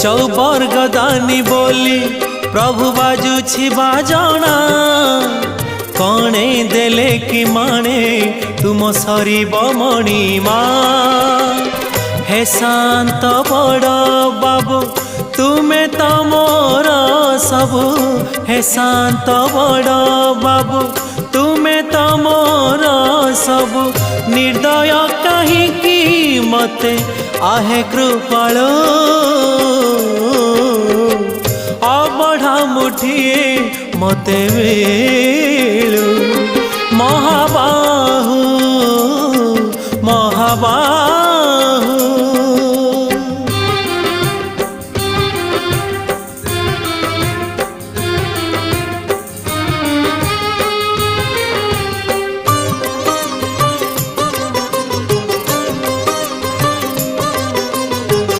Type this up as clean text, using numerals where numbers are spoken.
चौबर्ग दानी बोली प्रभु बाजुछि बाजना कणे देले कि माणे तुम सरीब मणिमा हे शांत बड़ बाबू तुमे तो मोर सबु हे शांत बड़ बाबू तुमे तो मोर सबु निर्दय कहीं मते आहे कृपाल अबढ़ा मुठिए मते मिलू महाबाहु महाबाहु